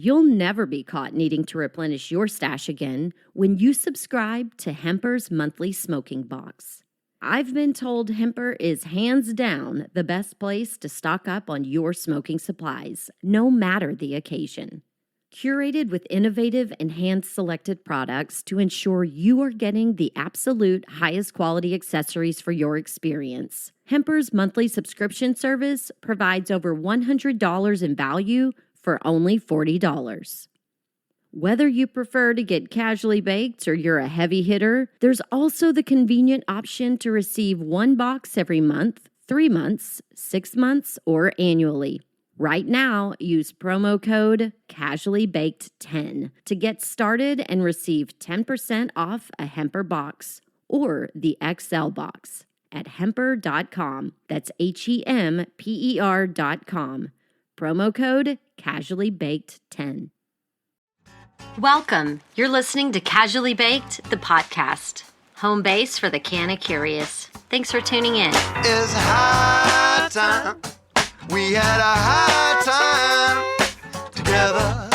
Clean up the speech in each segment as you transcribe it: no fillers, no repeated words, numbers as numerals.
You'll never be caught needing to replenish your stash again when you subscribe to Hemper's monthly smoking box. I've been told Hemper is hands down the best place to stock up on your smoking supplies, no matter the occasion. Curated with innovative and hand-selected products to ensure you are getting the absolute highest quality accessories for your experience. Hemper's monthly subscription service provides over $100 in value for only $40. Whether you prefer to get casually baked or you're a heavy hitter, there's also the convenient option to receive one box every month, 3 months, 6 months, or annually. Right now, use promo code CasuallyBaked10 to get started and receive 10% off a Hemper box or the XL box at hemper.com. That's HEMPER.com. Promo code CasuallyBaked10. Welcome. You're listening to Casually Baked, the podcast. Home base for the canna curious. Thanks for tuning in. It's high time. We had a high time together.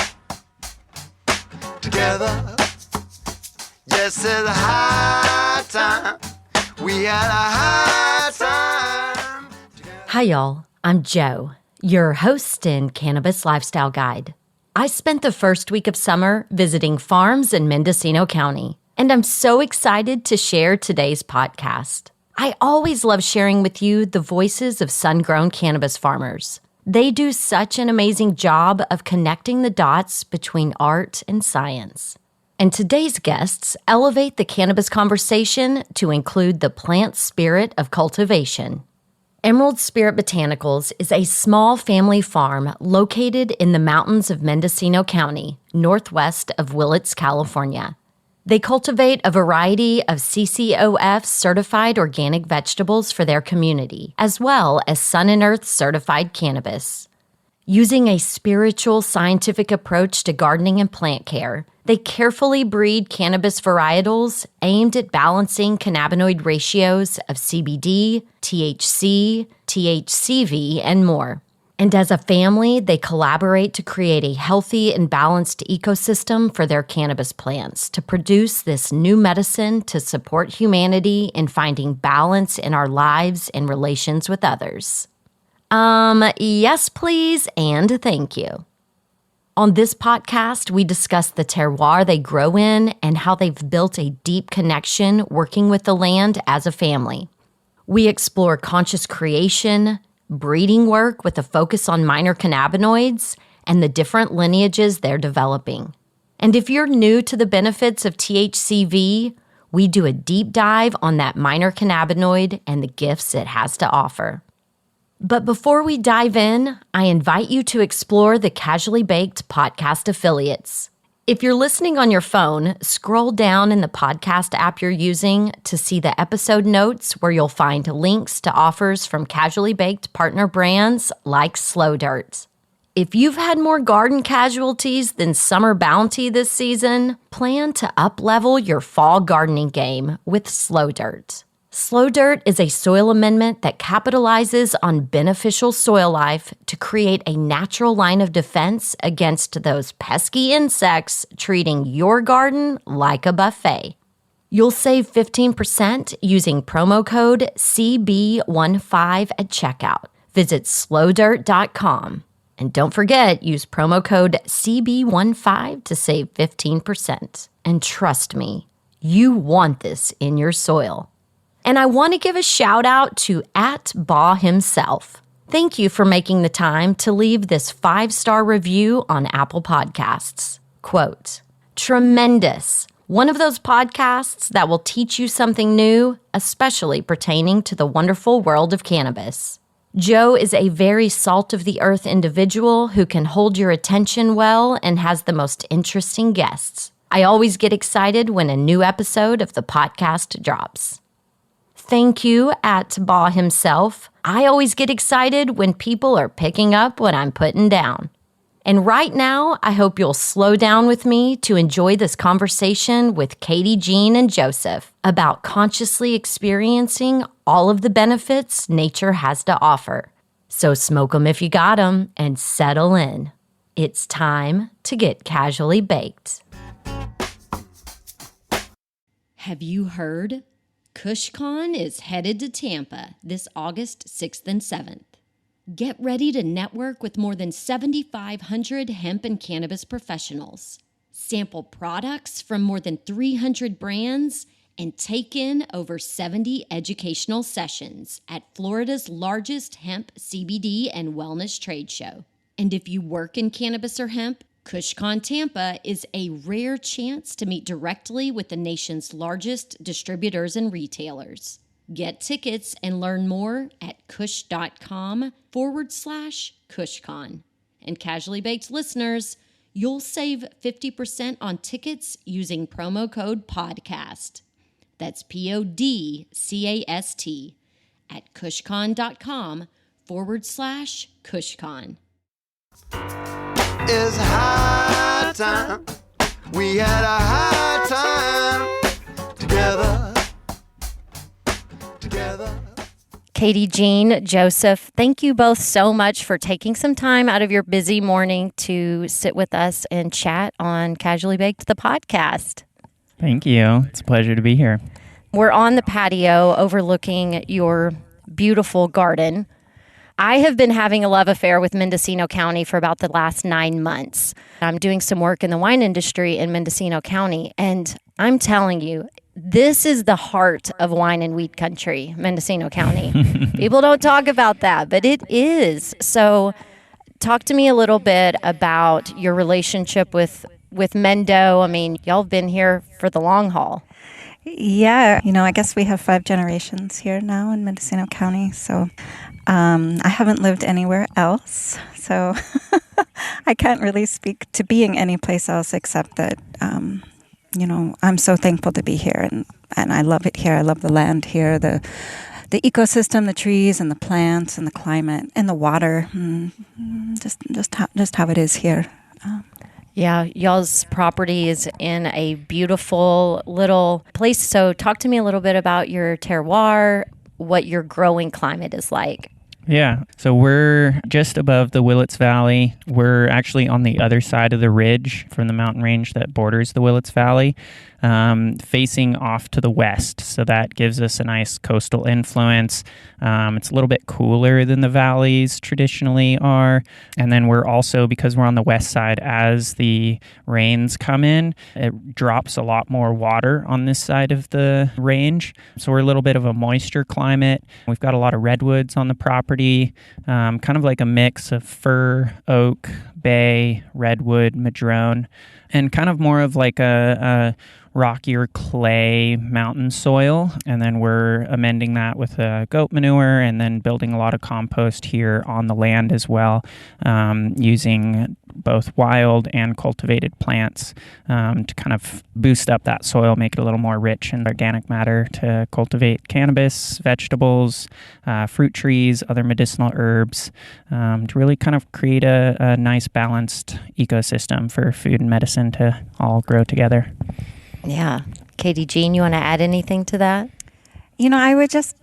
Yes, it's a high time. We had a high time together. Hi, y'all. I'm Jo, your host and cannabis lifestyle guide. I spent the first week of summer visiting farms in Mendocino County, and I'm so excited to share today's podcast. I always love sharing with you the voices of sun-grown cannabis farmers. They do such an amazing job of connecting the dots between art and science. And today's guests elevate the cannabis conversation to include the plant spirit of cultivation. Emerald Spirit Botanicals is a small family farm located in the mountains of Mendocino County, northwest of Willits, California. They cultivate a variety of CCOF-certified organic vegetables for their community, as well as Sun and Earth-certified cannabis. Using a spiritual, scientific approach to gardening and plant care, they carefully breed cannabis varietals aimed at balancing cannabinoid ratios of CBD, THC, THCV, and more. And as a family, they collaborate to create a healthy and balanced ecosystem for their cannabis plants to produce this new medicine to support humanity in finding balance in our lives and relations with others. Yes, please, and thank you. On this podcast, we discuss the terroir they grow in and how they've built a deep connection working with the land as a family. We explore conscious creation, breeding work with a focus on minor cannabinoids, and the different lineages they're developing. And if you're new to the benefits of THCV, we do a deep dive on that minor cannabinoid and the gifts it has to offer. But before we dive in, I invite you to explore the Casually Baked podcast affiliates. If you're listening on your phone, scroll down in the podcast app you're using to see the episode notes where you'll find links to offers from Casually Baked partner brands like SLOWDIRT. If you've had more garden casualties than summer bounty this season, plan to up-level your fall gardening game with SLOWDIRT. SLOWDIRT is a soil amendment that capitalizes on beneficial soil life to create a natural line of defense against those pesky insects treating your garden like a buffet. You'll save 15% using promo code CB15 at checkout. Visit slowdirt.com. And don't forget, use promo code CB15 to save 15%. And trust me, you want this in your soil. And I want to give a shout out to @Baugh himself. Thank you for making the time to leave this 5-star review on Apple Podcasts. Quote, "Tremendous. One of those podcasts that will teach you something new, especially pertaining to the wonderful world of cannabis. Joe is a very salt-of-the-earth individual who can hold your attention well and has the most interesting guests. I always get excited when a new episode of the podcast drops." Thank you @Baugh himself. I always get excited when people are picking up what I'm putting down. And right now, I hope you'll slow down with me to enjoy this conversation with Katie, Jean, and Joseph about consciously experiencing all of the benefits nature has to offer. So smoke 'em if you got 'em and settle in. It's time to get casually baked. Have you heard? KushCon is headed to Tampa this August 6th and 7th. Get ready to network with more than 7,500 hemp and cannabis professionals, sample products from more than 300 brands, and take in over 70 educational sessions at Florida's largest hemp, CBD, and wellness trade show. And if you work in cannabis or hemp, KushCon Tampa is a rare chance to meet directly with the nation's largest distributors and retailers. Get tickets and learn more at kush.com/KushCon. And Casually Baked listeners, you'll save 50% on tickets using promo code PODCAST. That's PODCAST at kushcon.com/KushCon. It's high time. We had a high time together. Katie, Jean, Joseph, thank you both so much for taking some time out of your busy morning to sit with us and chat on Casually Baked, the podcast. Thank you. It's a pleasure to be here. We're on the patio overlooking your beautiful garden. I have been having a love affair with Mendocino County for about the last 9 months. I'm doing some work in the wine industry in Mendocino County, and I'm telling you, this is the heart of wine and weed country, Mendocino County. People don't talk about that, but it is. So talk to me a little bit about your relationship with Mendo. I mean, y'all have been here for the long haul. Yeah, I guess we have 5 generations here now in Mendocino County, so I haven't lived anywhere else, so I can't really speak to being anyplace else except that, I'm so thankful to be here, and I love it here. I love the land here, the ecosystem, the trees and the plants and the climate and the water, just how it is here. Yeah, y'all's property is in a beautiful little place. So talk to me a little bit about your terroir, what your growing climate is like. Yeah, so we're just above the Willits Valley. We're actually on the other side of the ridge from the mountain range that borders the Willits Valley, facing off to the west. So that gives us a nice coastal influence. It's a little bit cooler than the valleys traditionally are. And then we're also, because we're on the west side, as the rains come in, it drops a lot more water on this side of the range. So we're a little bit of a moisture climate. We've got a lot of redwoods on the property, kind of like a mix of fir, oak, bay, redwood, madrone, and kind of more of like a rockier clay mountain soil. And then we're amending that with goat manure and then building a lot of compost here on the land as well, using both wild and cultivated plants to kind of boost up that soil, make it a little more rich in organic matter to cultivate cannabis, vegetables, fruit trees, other medicinal herbs, to really kind of create a nice balanced ecosystem for food and medicine to all grow together. Yeah. Katie, Jean, you want to add anything to that? The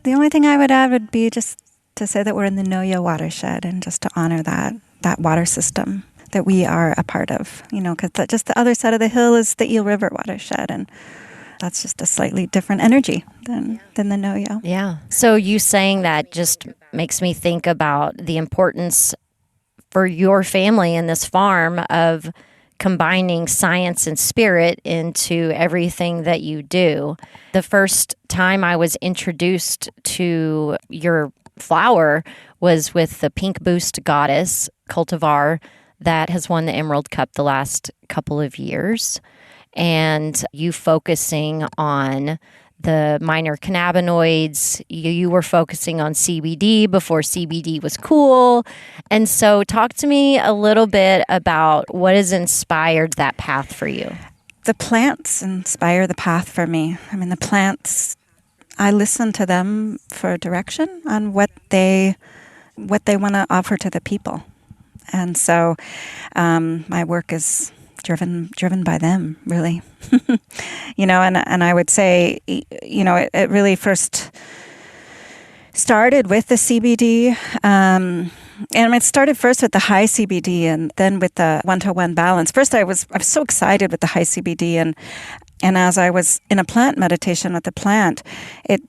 only thing I would add would be just to say that we're in the Noya watershed and just to honor that water system that we are a part of, because just the other side of the hill is the Eel River watershed, and that's just a slightly different energy than the Noya. Yeah. So you saying that just makes me think about the importance for your family and this farm of combining science and spirit into everything that you do. The first time I was introduced to your flower was with the Pink Boost Goddess cultivar that has won the Emerald Cup the last couple of years. And you focusing on the minor cannabinoids. You were focusing on CBD before CBD was cool. And so talk to me a little bit about what has inspired that path for you. The plants inspire the path for me. I mean, the plants, I listen to them for direction on what they want to offer to the people. And so my work is driven by them, really. And I would say, it really first started with the CBD. And it started first with the high CBD and then with the 1-to-1 balance. First, I was so excited with the high CBD, and as I was in a plant meditation with the plant, it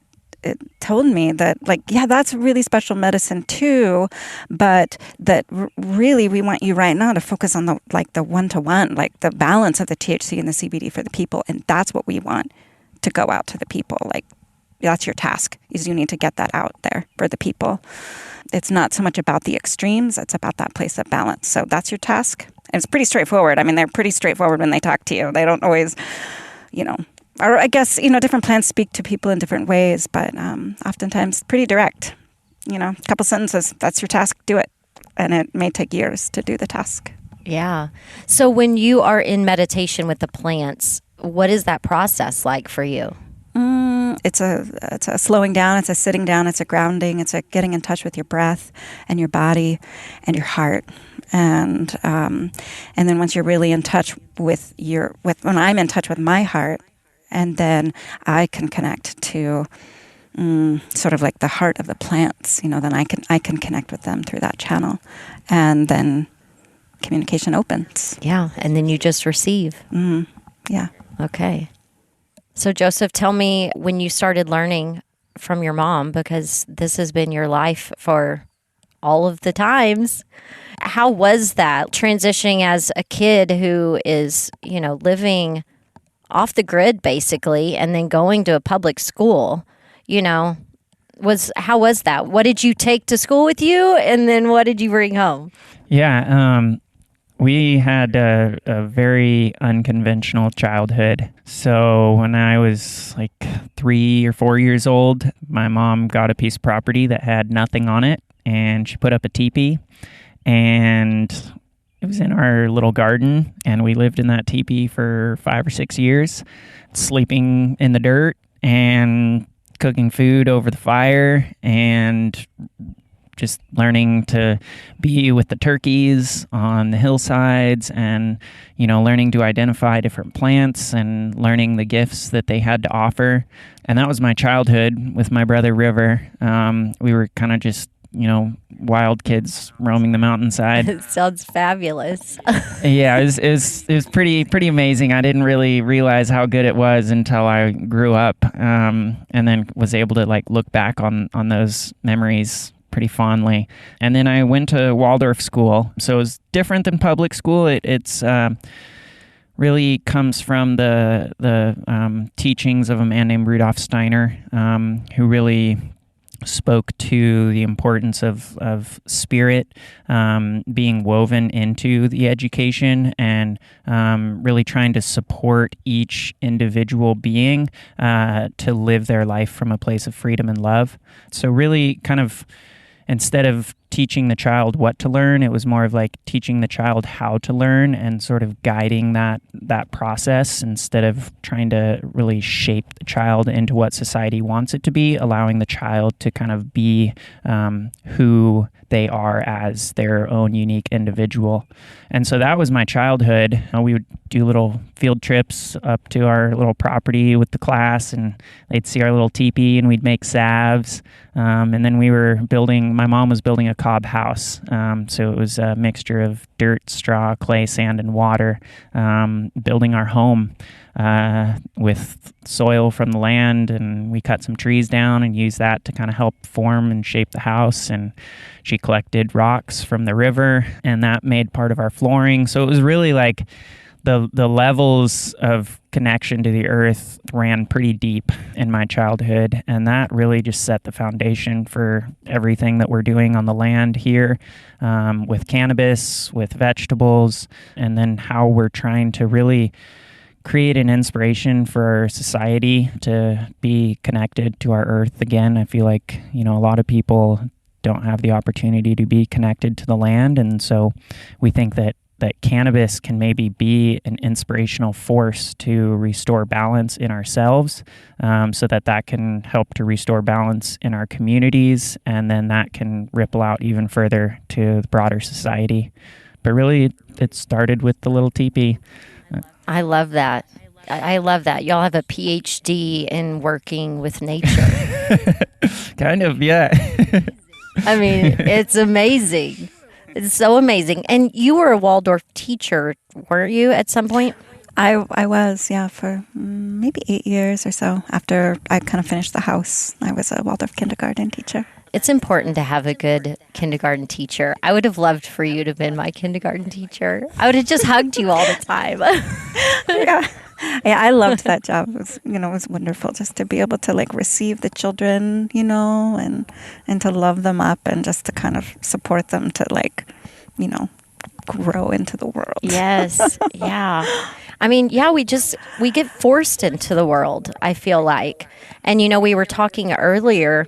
told me that, like, yeah, that's really special medicine too, but that really we want you right now to focus on the 1-to-1, like the balance of the THC and the CBD for the people, and that's what we want to go out to the people. Like, that's your task, is you need to get that out there for the people. It's not so much about the extremes, it's about that place of balance. So that's your task. And it's pretty straightforward. I mean, they're pretty straightforward when they talk to you. They don't always, or I guess, different plants speak to people in different ways, but oftentimes pretty direct. A couple sentences, that's your task, do it. And it may take years to do the task. Yeah. So when you are in meditation with the plants, what is that process like for you? It's a slowing down, it's a sitting down, it's a grounding, it's a getting in touch with your breath and your body and your heart. And then once you're really in touch with when I'm in touch with my heart, and then I can connect to sort of like the heart of the plants, then I can connect with them through that channel. And then communication opens. Yeah, and then you just receive. Yeah. Okay. So Joseph, tell me when you started learning from your mom, because this has been your life for all of the times. How was that transitioning as a kid who is, living off the grid basically, and then going to a public school? How was that? What did you take to school with you, and then what did you bring home? Yeah, we had a very unconventional childhood. So when I was like 3 or 4 years old, my mom got a piece of property that had nothing on it, and she put up a teepee, and it was in our little garden, and we lived in that teepee for 5 or 6 years, sleeping in the dirt and cooking food over the fire and just learning to be with the turkeys on the hillsides and, learning to identify different plants and learning the gifts that they had to offer. And that was my childhood with my brother River. We were kind of just, wild kids roaming the mountainside. It sounds fabulous. Yeah, it was pretty amazing. I didn't really realize how good it was until I grew up, and then was able to look back on those memories pretty fondly. And then I went to Waldorf school, so it was different than public school. It's really comes from the teachings of a man named Rudolf Steiner, who really spoke to the importance of spirit being woven into the education, and really trying to support each individual being to live their life from a place of freedom and love. So really kind of, instead of teaching the child what to learn, it was more of teaching the child how to learn and sort of guiding that process, instead of trying to really shape the child into what society wants it to be, allowing the child to kind of be who they are as their own unique individual. And so that was my childhood. We would do little field trips up to our little property with the class, and they'd see our little teepee, and we'd make salves. And then my mom was building a cob house. So it was a mixture of dirt, straw, clay, sand, and water, building our home with soil from the land, and we cut some trees down and used that to kind of help form and shape the house. And she collected rocks from the river, and that made part of our flooring. So it was really the levels of connection to the earth ran pretty deep in my childhood, and that really just set the foundation for everything that we're doing on the land here, with cannabis, with vegetables, and then how we're trying to really create an inspiration for our society to be connected to our earth again. I feel like, a lot of people don't have the opportunity to be connected to the land, and so we think that cannabis can maybe be an inspirational force to restore balance in ourselves, so that can help to restore balance in our communities, and then that can ripple out even further to the broader society. But really, it started with the little teepee. I love that. I love that. Y'all have a PhD in working with nature. Kind of, yeah. I mean, it's amazing. It's so amazing. And you were a Waldorf teacher, weren't you, at some point? I was, yeah, for maybe 8 years or so. After I kind of finished the house, I was a Waldorf kindergarten teacher. It's important to have a good kindergarten teacher. I would have loved for you to have been my kindergarten teacher. I would have just hugged you all the time. Yeah. Yeah, I loved that job. It was, it was wonderful just to be able to like receive the children, and to love them up and just to kind of support them to like, grow into the world. Yes. Yeah. I mean, yeah, we get forced into the world, I feel like. And, we were talking earlier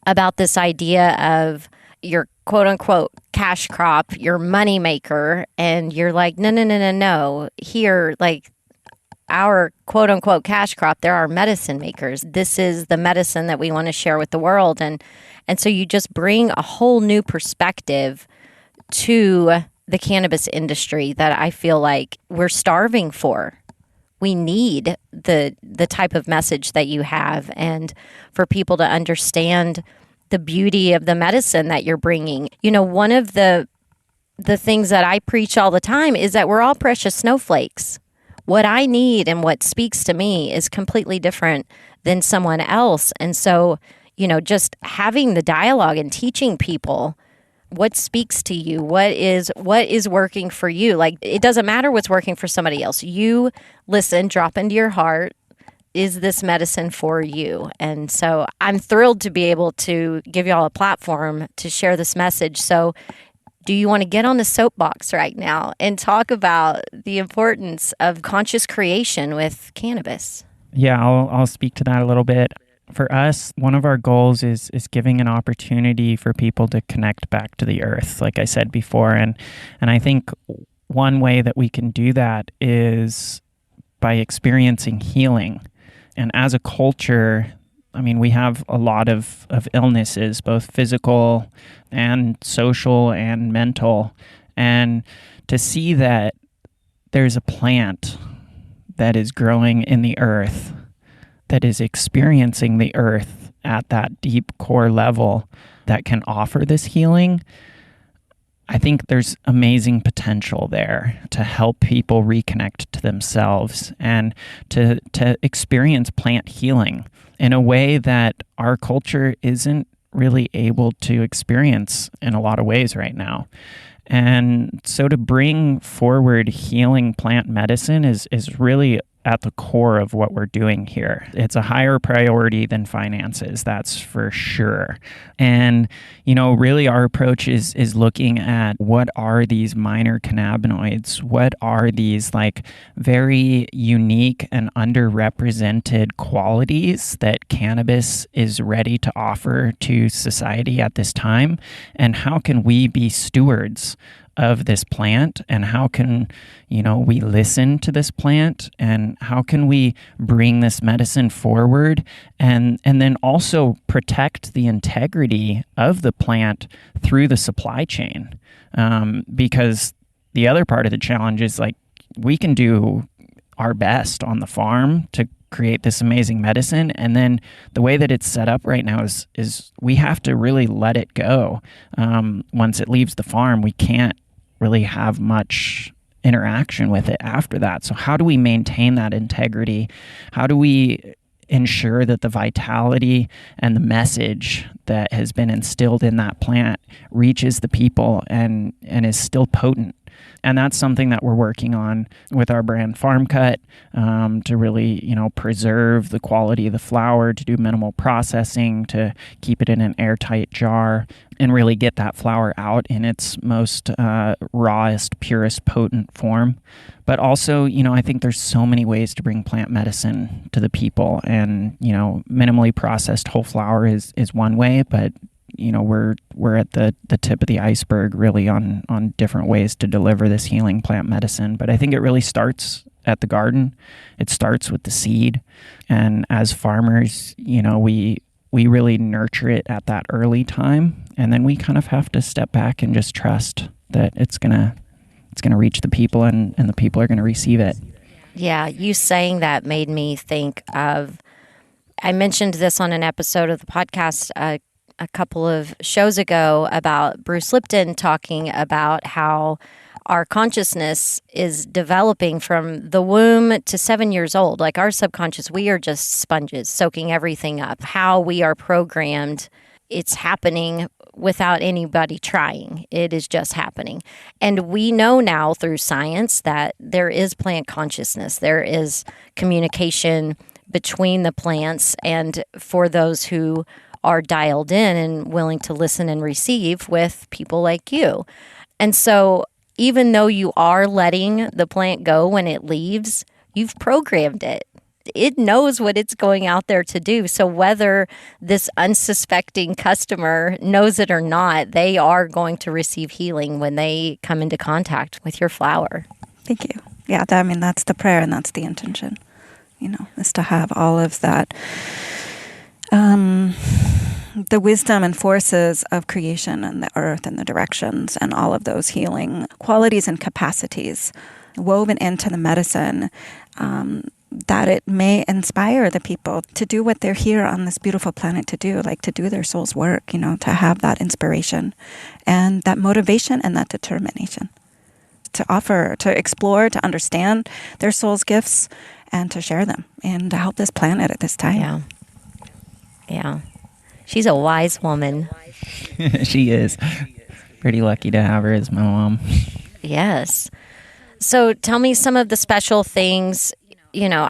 about this idea of your quote unquote cash crop, your money maker. And you're like, no. Here, like our quote unquote cash crop, there are medicine makers. This is the medicine that we want to share with the world. And so you just bring a whole new perspective to the cannabis industry that I feel like we're starving for. We need the type of message that you have, and for people to understand the beauty of the medicine that you're bringing. One of the things that I preach all the time is that we're all precious snowflakes. What I need and what speaks to me is completely different than someone else. And so, just having the dialogue and teaching people what speaks to you, what is working for you. Like, it doesn't matter what's working for somebody else. You listen, drop into your heart. Is this medicine for you? And so I'm thrilled to be able to give y'all a platform to share this message. So do you want to get on the soapbox right now and talk about the importance of conscious creation with cannabis? Yeah, I'll speak to that a little bit. For us, one of our goals is giving an opportunity for people to connect back to the earth, like I said before. And I think one way that we can do that is by experiencing healing. And as a culture, I mean, we have a lot of illnesses, both physical and social and mental. And to see that there's a plant that is growing in the earth, that is experiencing the earth at that deep core level that can offer this healing, I think there's amazing potential there to help people reconnect to themselves and to experience plant healing in a way that our culture isn't really able to experience in a lot of ways right now. And so to bring forward healing plant medicine is really at the core of what we're doing here. It's a higher priority than finances, that's for sure. And, really our approach is looking at what are these minor cannabinoids? What are these like very unique and underrepresented qualities that cannabis is ready to offer to society at this time? And how can we be stewards of this plant, and how can we listen to this plant, and how can we bring this medicine forward, and then also protect the integrity of the plant through the supply chain, because the other part of the challenge is like we can do our best on the farm to create this amazing medicine, and then the way that it's set up right now is we have to really let it go. Once it leaves the farm, we can't really have much interaction with it after that. So how do we maintain that integrity? How do we ensure that the vitality and the message that has been instilled in that plant reaches the people and is still potent? And that's something that we're working on with our brand Farm Cut, to really, preserve the quality of the flower, to do minimal processing, to keep it in an airtight jar, and really get that flower out in its most rawest, purest, potent form. But also, I think there's so many ways to bring plant medicine to the people. And, minimally processed whole flower is one way, but we're at the tip of the iceberg really on different ways to deliver this healing plant medicine. But I think it really starts at the garden. It starts with the seed. And as farmers, we really nurture it at that early time. And then we kind of have to step back and just trust that it's gonna reach the people, and the people are gonna receive it. Yeah, you saying that made me think of, I mentioned this on an episode of the podcast a couple of shows ago about Bruce Lipton talking about how our consciousness is developing from the womb to 7 years old. Like our subconscious, we are just sponges soaking everything up. How we are programmed, it's happening without anybody trying. It is just happening. And we know now through science that there is plant consciousness. There is communication between the plants, and for those who are dialed in and willing to listen and receive with people like you. And so even though you are letting the plant go when it leaves, you've programmed it. It knows what it's going out there to do. So whether this unsuspecting customer knows it or not, they are going to receive healing when they come into contact with your flower. Thank you. Yeah, that's the prayer and that's the intention, is to have all of that, the wisdom and forces of creation and the earth and the directions and all of those healing qualities and capacities woven into the medicine, that it may inspire the people to do what they're here on this beautiful planet to do, like to do their soul's work, to have that inspiration and that motivation and that determination to offer, to explore, to understand their soul's gifts and to share them and to help this planet at this time. Yeah. She's a wise woman. She is. Pretty lucky to have her as my mom. Yes. So tell me some of the special things.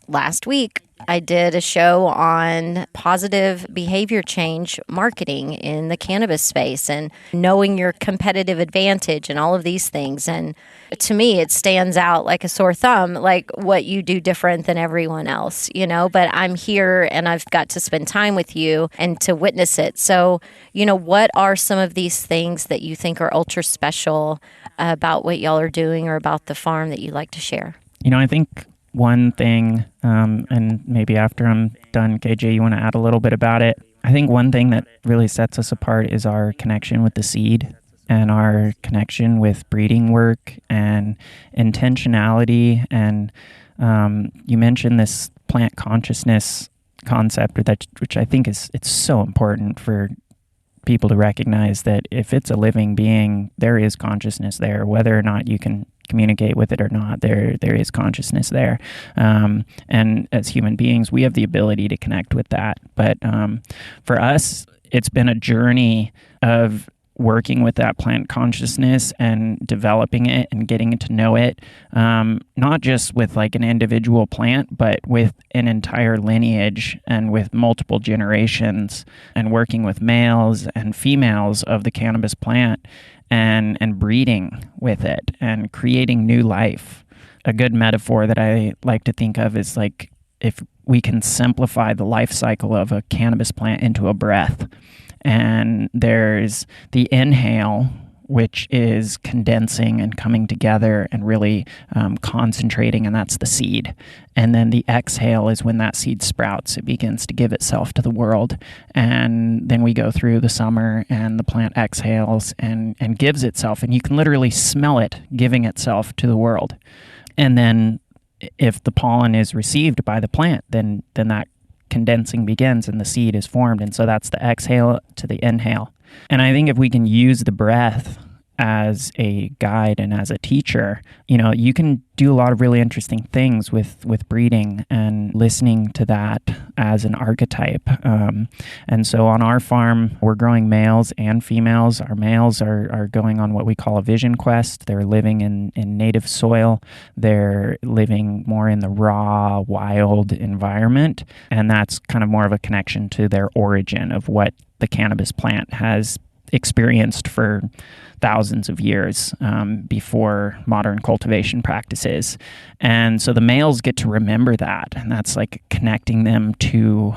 Last week I did a show on positive behavior change marketing in the cannabis space and knowing your competitive advantage and all of these things. And to me, it stands out like a sore thumb, like what you do different than everyone else, but I'm here and I've got to spend time with you and to witness it. So, what are some of these things that you think are ultra special about what y'all are doing or about the farm that you'd like to share? I think one thing, and maybe after I'm done, KJ, you want to add a little bit about it? I think one thing that really sets us apart is our connection with the seed and our connection with breeding work and intentionality. And you mentioned this plant consciousness concept, which I think it's so important for people to recognize that if it's a living being, there is consciousness there, whether or not you can communicate with it or not, there is consciousness there. And as human beings, we have the ability to connect with that. But for us, it's been a journey of working with that plant consciousness and developing it and getting to know it, not just with like an individual plant, but with an entire lineage and with multiple generations, and working with males and females of the cannabis plant and breeding with it and creating new life. A good metaphor that I like to think of is like if we can simplify the life cycle of a cannabis plant into a breath. And there's the inhale, which is condensing and coming together and really concentrating, and that's the seed. And then the exhale is when that seed sprouts. It begins to give itself to the world. And then we go through the summer and the plant exhales and gives itself. And you can literally smell it giving itself to the world. And then if the pollen is received by the plant, then that condensing begins and the seed is formed. And so that's the exhale to the inhale. And I think if we can use the breath as a guide and as a teacher, you can do a lot of really interesting things with breeding and listening to that as an archetype. And so on our farm, we're growing males and females. Our males are going on what we call a vision quest. They're living in native soil. They're living more in the raw, wild environment. And that's kind of more of a connection to their origin of what the cannabis plant has experienced for thousands of years before modern cultivation practices. And so the males get to remember that. And that's like connecting them to,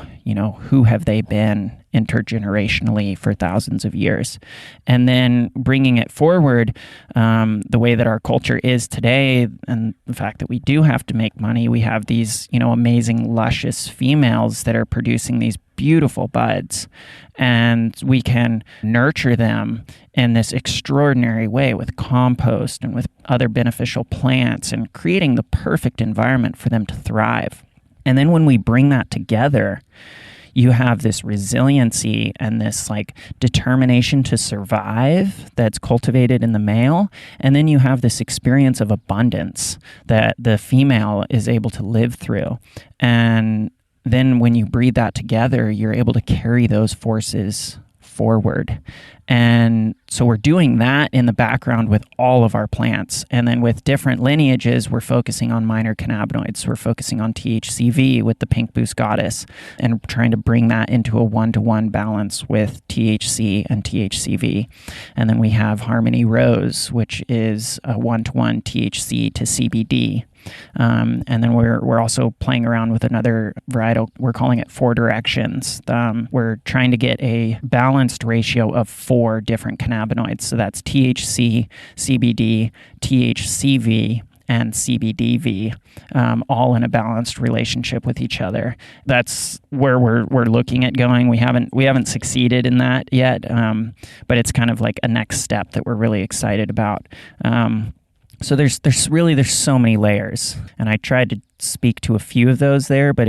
who have they been intergenerationally for thousands of years. And then bringing it forward the way that our culture is today, and the fact that we do have to make money. We have these, amazing, luscious females that are producing these beautiful buds, and we can nurture them in this extraordinary way with compost and with other beneficial plants and creating the perfect environment for them to thrive. And then when we bring that together, you have this resiliency and this like determination to survive that's cultivated in the male. And then you have this experience of abundance that the female is able to live through. And then when you breed that together, you're able to carry those forces forward. And so we're doing that in the background with all of our plants. And then with different lineages, we're focusing on minor cannabinoids. We're focusing on THCV with the Pink Boost Goddess and trying to bring that into a one-to-one balance with THC and THCV. And then we have Harmony Rose, which is a one-to-one THC to CBD. And then we're also playing around with another varietal. We're calling it 4 Directions. We're trying to get a balanced ratio of 4 different cannabinoids. So that's THC, CBD, THCV, and CBDV, all in a balanced relationship with each other. That's where we're looking at going. We haven't succeeded in that yet, but it's kind of like a next step that we're really excited about. So there's so many layers, and I tried to speak to a few of those there, but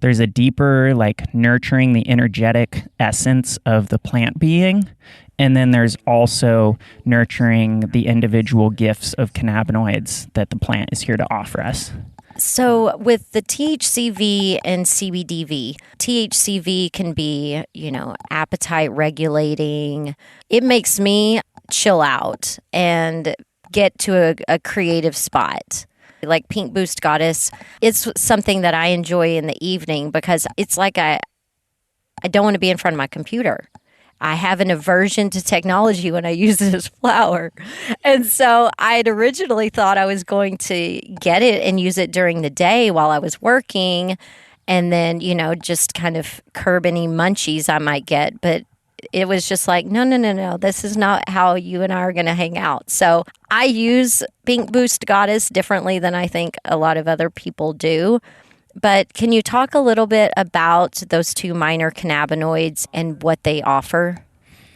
there's a deeper like nurturing the energetic essence of the plant being, and then there's also nurturing the individual gifts of cannabinoids that the plant is here to offer us. So with the THCV and CBDV, THCV can be, appetite regulating. It makes me chill out and get to a creative spot. Like Pink Boost Goddess, it's something that I enjoy in the evening because it's like I don't want to be in front of my computer. I have an aversion to technology when I use this flower. And so I had originally thought I was going to get it and use it during the day while I was working and then, just kind of curb any munchies I might get. But it was just like, no, this is not how you and I are going to hang out. So I use Pink Boost Goddess differently than I think a lot of other people do. But can you talk a little bit about those 2 minor cannabinoids and what they offer?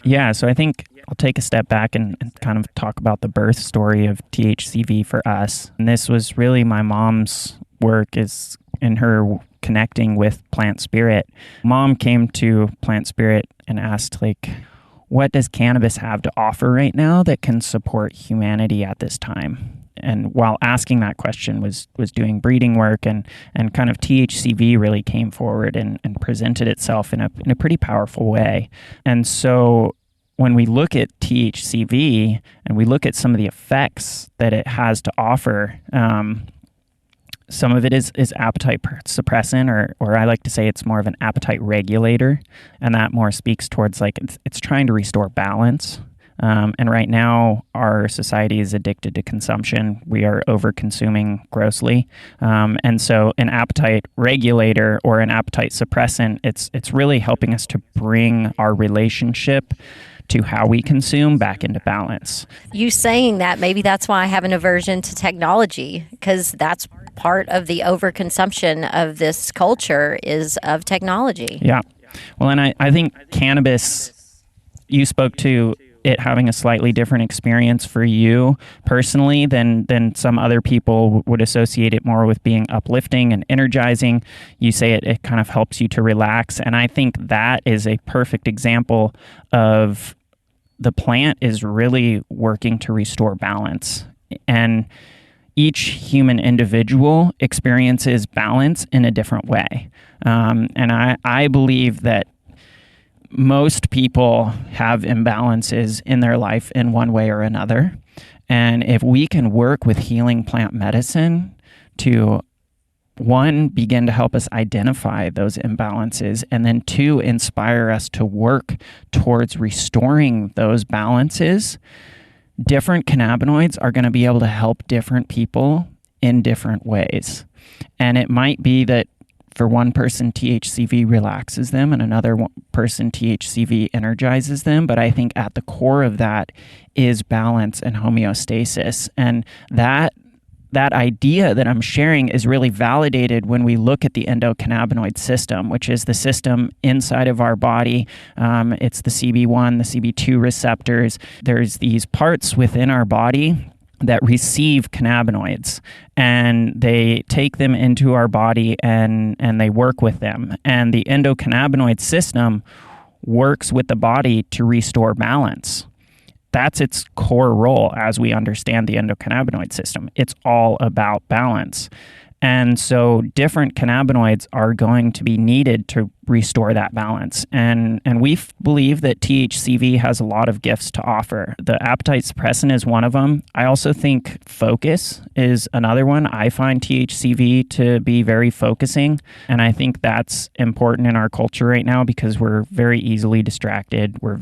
Yeah, so I think I'll take a step back and kind of talk about the birth story of THCV for us. And this was really my mom's work is in her connecting with Plant Spirit. Mom came to Plant Spirit and asked, what does cannabis have to offer right now that can support humanity at this time? And while asking that question was doing breeding work and kind of THCV really came forward and presented itself in a pretty powerful way. And so when we look at THCV and we look at some of the effects that it has to offer, some of it is appetite suppressant, or I like to say it's more of an appetite regulator, and that more speaks towards it's trying to restore balance. And right now, our society is addicted to consumption. We are over-consuming grossly. And so an appetite regulator or an appetite suppressant, it's really helping us to bring our relationship to how we consume back into balance. You saying that, maybe that's why I have an aversion to technology, because that's part of the overconsumption of this culture is of technology. Yeah. Well, and I think cannabis, you spoke to it having a slightly different experience for you personally than some other people would associate it more with being uplifting and energizing. You say it kind of helps you to relax. And I think that is a perfect example of the plant is really working to restore balance. And each human individual experiences balance in a different way. And I believe that most people have imbalances in their life in one way or another. And if we can work with healing plant medicine to, 1, begin to help us identify those imbalances, and then 2, inspire us to work towards restoring those balances, different cannabinoids are going to be able to help different people in different ways. And it might be that for one person, THCV relaxes them, and another person, THCV energizes them. But I think at the core of that is balance and homeostasis. And that idea that I'm sharing is really validated when we look at the endocannabinoid system, which is the system inside of our body. It's the CB1, the CB2 receptors. There's these parts within our body that receive cannabinoids, and they take them into our body and they work with them. And the endocannabinoid system works with the body to restore balance. That's its core role as we understand the endocannabinoid system. It's all about balance. And so different cannabinoids are going to be needed to restore that balance. And we believe that THCV has a lot of gifts to offer. The appetite suppressant is one of them. I also think focus is another one. I find THCV to be very focusing. And I think that's important in our culture right now because we're very easily distracted. We're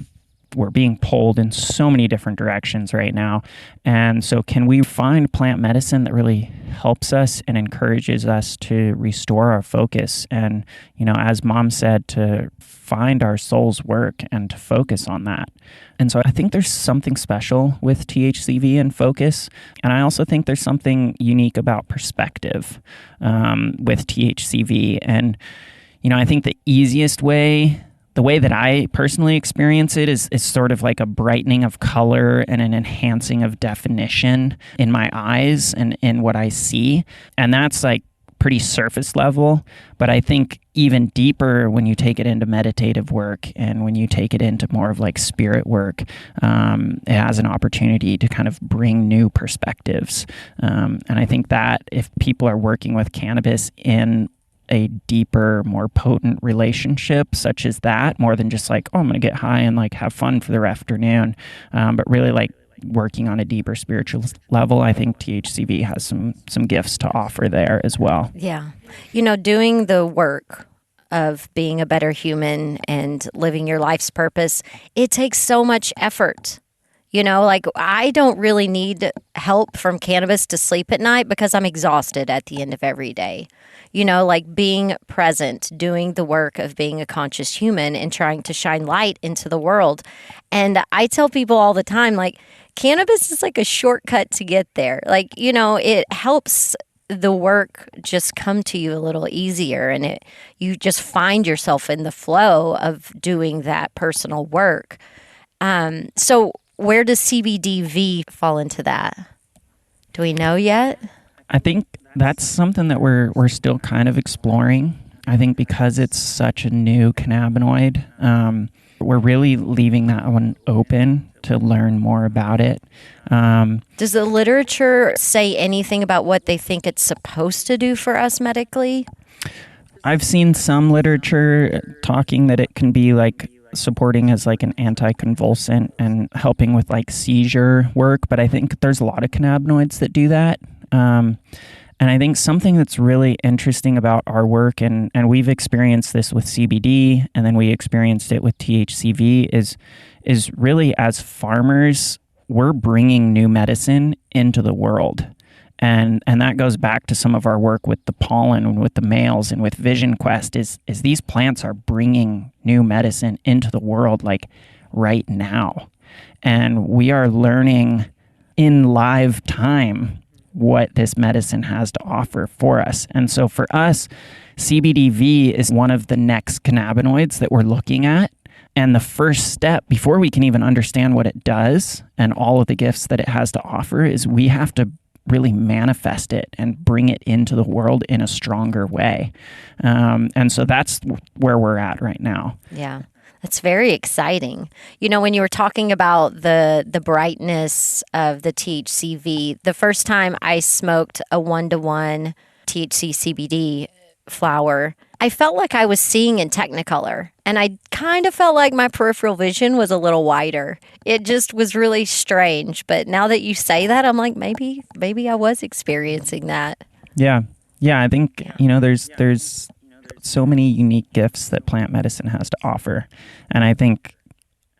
being pulled in so many different directions right now. And so can we find plant medicine that really helps us and encourages us to restore our focus? And, as Mom said, to find our soul's work and to focus on that. And so I think there's something special with THCV and focus. And I also think there's something unique about perspective with THCV. And, I think the easiest way, the way that I personally experience it is sort of like a brightening of color and an enhancing of definition in my eyes and in what I see. And that's like pretty surface level. But I think even deeper when you take it into meditative work and when you take it into more of like spirit work, it has an opportunity to kind of bring new perspectives. And I think that if people are working with cannabis in a deeper, more potent relationship such as that, more than just like, oh, I'm going to get high and like have fun for the afternoon, but really like working on a deeper spiritual level, I think THCV has some gifts to offer there as well. Yeah. Doing the work of being a better human and living your life's purpose, it takes so much effort. I don't really need help from cannabis to sleep at night because I'm exhausted at the end of every day. Being present, doing the work of being a conscious human and trying to shine light into the world. And I tell people all the time, cannabis is like a shortcut to get there. It helps the work just come to you a little easier, and you just find yourself in the flow of doing that personal work. So where does CBDV fall into that? Do we know yet? I think that's something that we're still kind of exploring. I think because it's such a new cannabinoid, we're really leaving that one open to learn more about it. Does the literature say anything about what they think it's supposed to do for us medically? I've seen some literature talking that it can be like supporting as like an anticonvulsant and helping with like seizure work, but I think there's a lot of cannabinoids that do that. And I think something that's really interesting about our work, and we've experienced this with CBD, and then we experienced it with THCV, is really as farmers, we're bringing new medicine into the world. And that goes back to some of our work with the pollen and with the males and with Vision Quest is these plants are bringing new medicine into the world like right now. And we are learning in live time what this medicine has to offer for us. And so for us, CBDV is one of the next cannabinoids that we're looking at. And the first step, before we can even understand what it does and all of the gifts that it has to offer, is we have to really manifest it and bring it into the world in a stronger way. And so that's where we're at right now. Yeah. That's very exciting. When you were talking about the brightness of the THCV, the first time I smoked a 1-to-1 THC CBD flower, I felt like I was seeing in Technicolor. And I kind of felt like my peripheral vision was a little wider. It just was really strange. But now that you say that, I'm like, maybe I was experiencing that. Yeah. I think, there's so many unique gifts that plant medicine has to offer. And I think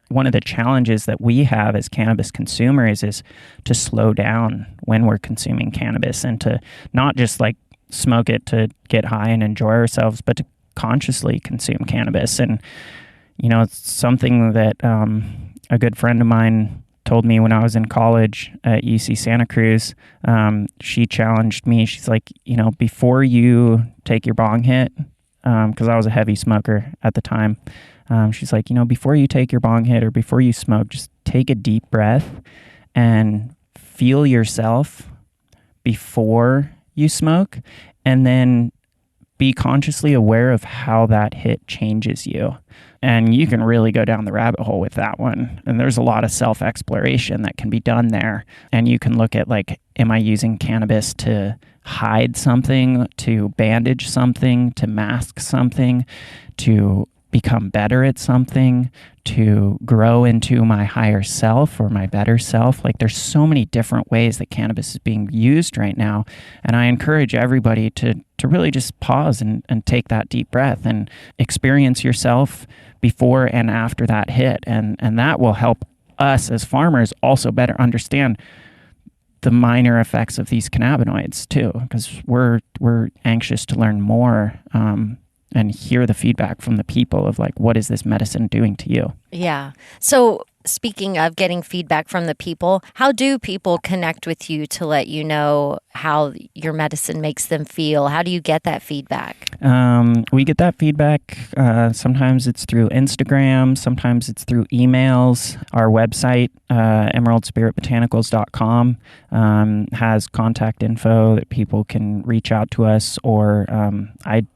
one of the challenges that we have as cannabis consumers is to slow down when we're consuming cannabis and to not just like smoke it to get high and enjoy ourselves, but to consciously consume cannabis. And, it's something that a good friend of mine told me when I was in college at UC Santa Cruz. She challenged me. She's like, before you take your bong hit, because I was a heavy smoker at the time. She's like, before you take your bong hit or before you smoke, just take a deep breath and feel yourself before you smoke, and then be consciously aware of how that hit changes you. And you can really go down the rabbit hole with that one. And there's a lot of self-exploration that can be done there. And you can look at, like, am I using cannabis to hide something, to bandage something, to mask something, to become better at something, to grow into my higher self or my better self? Like, there's so many different ways that cannabis is being used right now. And I encourage everybody to really just pause and take that deep breath and experience yourself before and after that hit. And that will help us as farmers also better understand the minor effects of these cannabinoids too, because we're anxious to learn more and hear the feedback from the people of, like, what is this medicine doing to you? Yeah. So speaking of getting feedback from the people, how do people connect with you to let you know how your medicine makes them feel? How do you get that feedback? We get that feedback. Sometimes it's through Instagram. Sometimes it's through emails. Our website, emeraldspiritbotanicals.com, has contact info that people can reach out to us. Or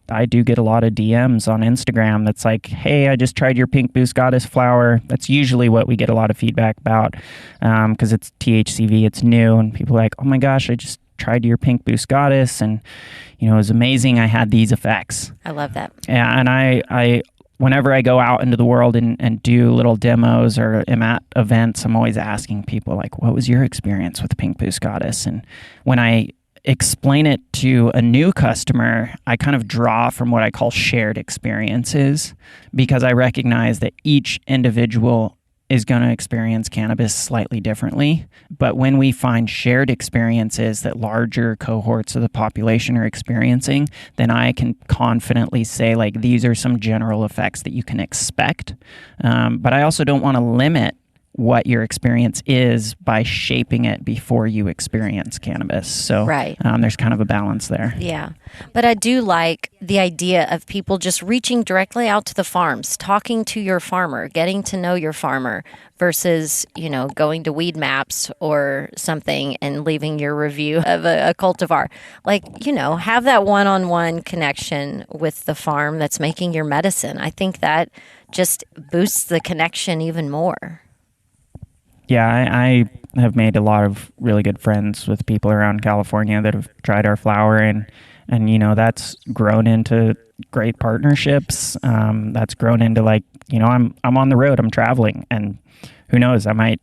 I do get a lot of DMs on Instagram that's like, hey, I just tried your Pink Boost Goddess flower. That's usually what we get a lot of feedback about, because it's THCV, it's new, and people are like, oh my gosh, I just tried your Pink Boost Goddess, and it was amazing. I had these effects. I love that. Yeah, and I whenever I go out into the world and do little demos or am at events, I'm always asking people, like, what was your experience with Pink Boost Goddess? And when I explain it to a new customer, I kind of draw from what I call shared experiences, because I recognize that each individual is going to experience cannabis slightly differently. But when we find shared experiences that larger cohorts of the population are experiencing, then I can confidently say, like, these are some general effects that you can expect. But I also don't want to limit what your experience is by shaping it before you experience cannabis. So right. There's kind of a balance there. Yeah. But I do like the idea of people just reaching directly out to the farms, talking to your farmer, getting to know your farmer versus, going to Weed Maps or something and leaving your review of a cultivar. Like, have that one-on-one connection with the farm that's making your medicine. I think that just boosts the connection even more. Yeah, I have made a lot of really good friends with people around California that have tried our flower, and that's grown into great partnerships. That's grown into, like, I'm on the road, I'm traveling, and who knows, I might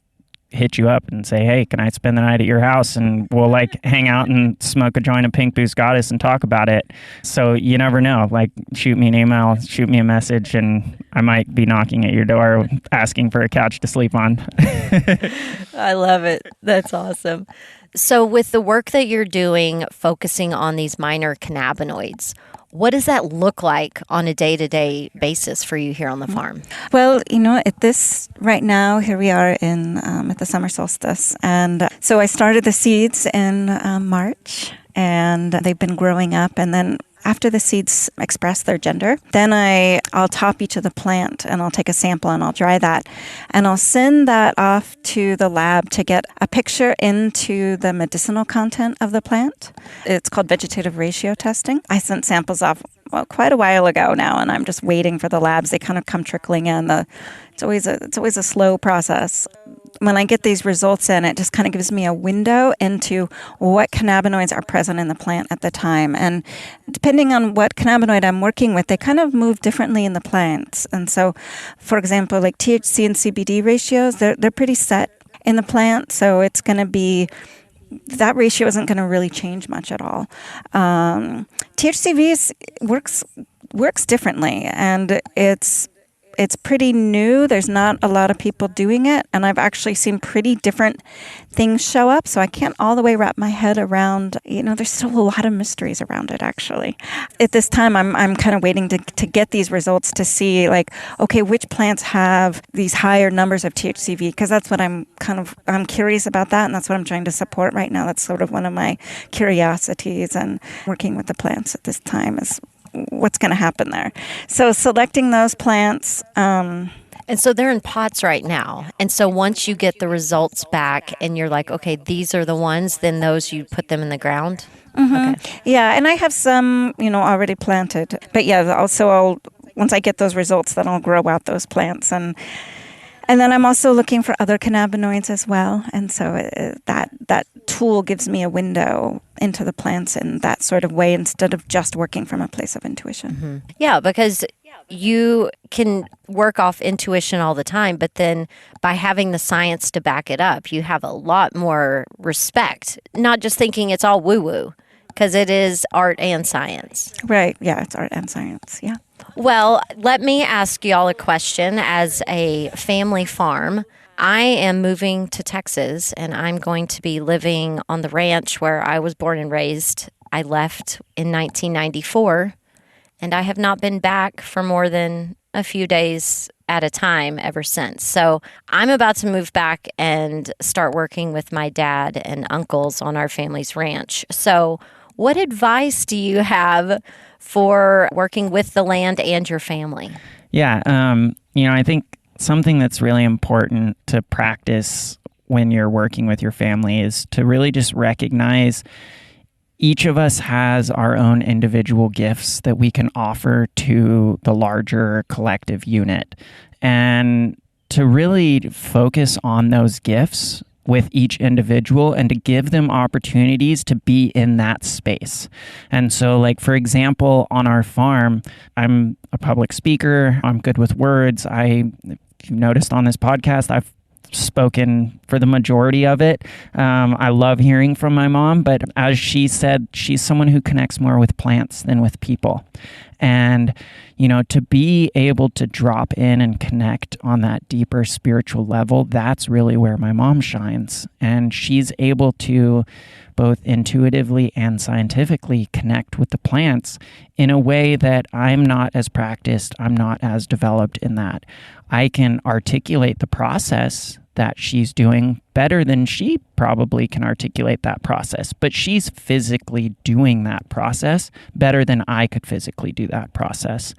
hit you up and say, hey, can I spend the night at your house, and we'll, like, hang out and smoke a joint of Pink Boost Goddess and talk about it. So you never know. Like, shoot me an email, shoot me a message, and I might be knocking at your door asking for a couch to sleep on. I love it. That's awesome. So with the work that you're doing, focusing on these minor cannabinoids, what does that look like on a day-to-day basis for you here on the farm? Well, at this right now, here we are in at the summer solstice, and so I started the seeds in March, and they've been growing up, and then after the seeds express their gender, then I'll top each of the plant, and I'll take a sample and I'll dry that, and I'll send that off to the lab to get a picture into the medicinal content of the plant. It's called vegetative ratio testing. I sent samples off quite a while ago now, and I'm just waiting for the labs. They kind of come trickling in. It's always a slow process. When I get these results in, it just kind of gives me a window into what cannabinoids are present in the plant at the time. And depending on what cannabinoid I'm working with, they kind of move differently in the plants. And so, for example, like THC and CBD ratios, they're pretty set in the plant. So it's going to be, that ratio isn't going to really change much at all. THCV works differently, and it's pretty new. There's not a lot of people doing it, and I've actually seen pretty different things show up, so I can't all the way wrap my head around, there's still a lot of mysteries around it, actually. At this time, I'm kind of waiting to get these results to see, like, okay, which plants have these higher numbers of THCV, because that's what I'm curious about that, and that's what I'm trying to support right now. That's sort of one of my curiosities, and working with the plants at this time is what's going to happen there. So selecting those plants, And so they're in pots right now. And so once you get the results back and you're like, okay, these are the ones, then those you put them in the ground? Okay. Yeah, and I have some, already planted. But yeah, also once I get those results, then I'll grow out those plants. And then I'm also looking for other cannabinoids as well. And so that tool gives me a window into the plants in that sort of way instead of just working from a place of intuition. Yeah, because you can work off intuition all the time, but then by having the science to back it up, you have a lot more respect, not just thinking it's all woo-woo, because it is art and science. Right. Yeah, it's art and science. Yeah. Well, let me ask y'all a question. As a family farm, I am moving to Texas, and I'm going to be living on the ranch where I was born and raised. I left in 1994, and I have not been back for more than a few days at a time ever since. So I'm about to move back and start working with my dad and uncles on our family's ranch. So what advice do you have for working with the land and your family? Yeah, I think something that's really important to practice when you're working with your family is to really just recognize each of us has our own individual gifts that we can offer to the larger collective unit. And to really focus on those gifts with each individual and to give them opportunities to be in that space. And so, like, for example, on our farm, I'm a public speaker. I'm good with words. If you've noticed on this podcast, I've spoken for the majority of it. I love hearing from my mom, but as she said, she's someone who connects more with plants than with people. And, to be able to drop in and connect on that deeper spiritual level, that's really where my mom shines. And she's able to both intuitively and scientifically connect with the plants in a way that I'm not as practiced, I'm not as developed in that. I can articulate the process that she's doing better than she probably can articulate that process, but she's physically doing that process better than I could physically do that process.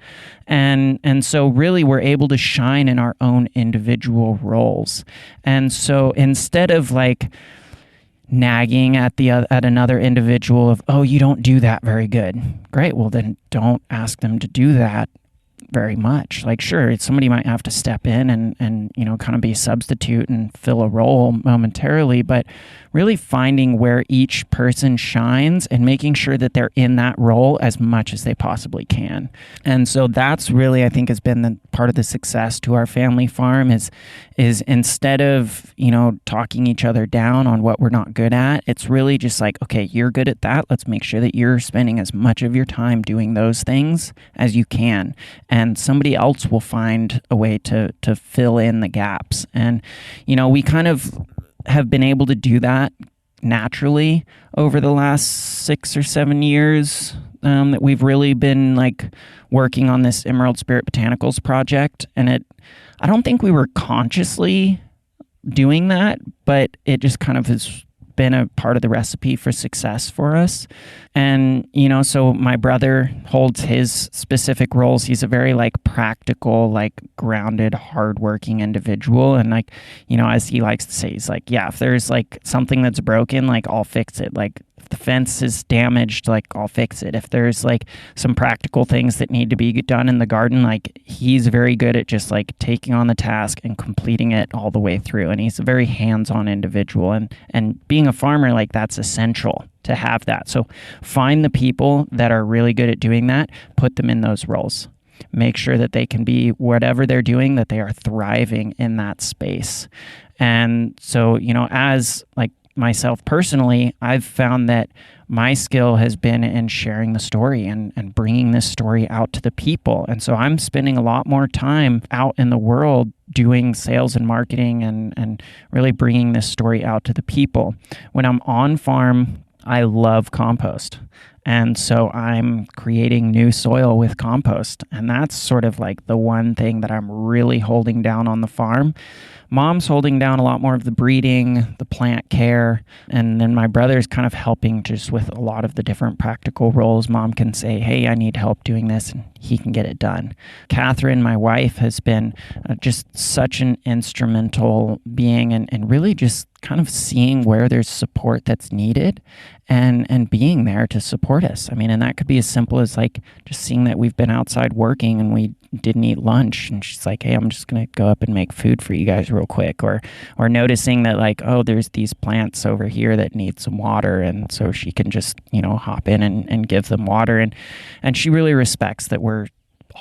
And so really we're able to shine in our own individual roles. And so instead of like nagging at another individual of, oh, you don't do that very good. Great. Well, then don't ask them to do that very much. Like, sure, somebody might have to step in and kind of be a substitute and fill a role momentarily, but really finding where each person shines and making sure that they're in that role as much as they possibly can. And so that's really, I think, has been the part of the success to our family farm is instead of, talking each other down on what we're not good at, it's really just like, okay, you're good at that. Let's make sure that you're spending as much of your time doing those things as you can. And somebody else will find a way to fill in the gaps. And, we kind of have been able to do that naturally over the last 6 or 7 years that we've really been like working on this Emerald Spirit Botanicals project. And I don't think we were consciously doing that, but it just kind of has been a part of the recipe for success for us. And, so my brother holds his specific roles. He's a very practical, grounded, hardworking individual. And as he likes to say, he's like, yeah, if there's something that's broken, I'll fix it. If the fence is damaged, I'll fix it. If there's some practical things that need to be done in the garden, he's very good at just taking on the task and completing it all the way through. And he's a very hands-on individual. And being a farmer, that's essential to have that. So find the people that are really good at doing that, put them in those roles. Make sure that they can be whatever they're doing, that they are thriving in that space. And so, as myself personally, I've found that my skill has been in sharing the story and bringing this story out to the people. And so I'm spending a lot more time out in the world doing sales and marketing and really bringing this story out to the people. When I'm on farm, I love compost. And so I'm creating new soil with compost. And that's sort of like the one thing that I'm really holding down on the farm. Mom's holding down a lot more of the breeding, the plant care, and then my brother's kind of helping just with a lot of the different practical roles. Mom can say, hey, I need help doing this, and he can get it done. Catherine, my wife, has been just such an instrumental being and really just kind of seeing where there's support that's needed and being there to support us. I mean, and that could be as simple as like just seeing that we've been outside working and we didn't eat lunch, and she's like, hey, I'm just gonna go up and make food for you guys real quick, or noticing that like, oh, there's these plants over here that need some water, and so she can just, you know, hop in and give them water, and she really respects that we're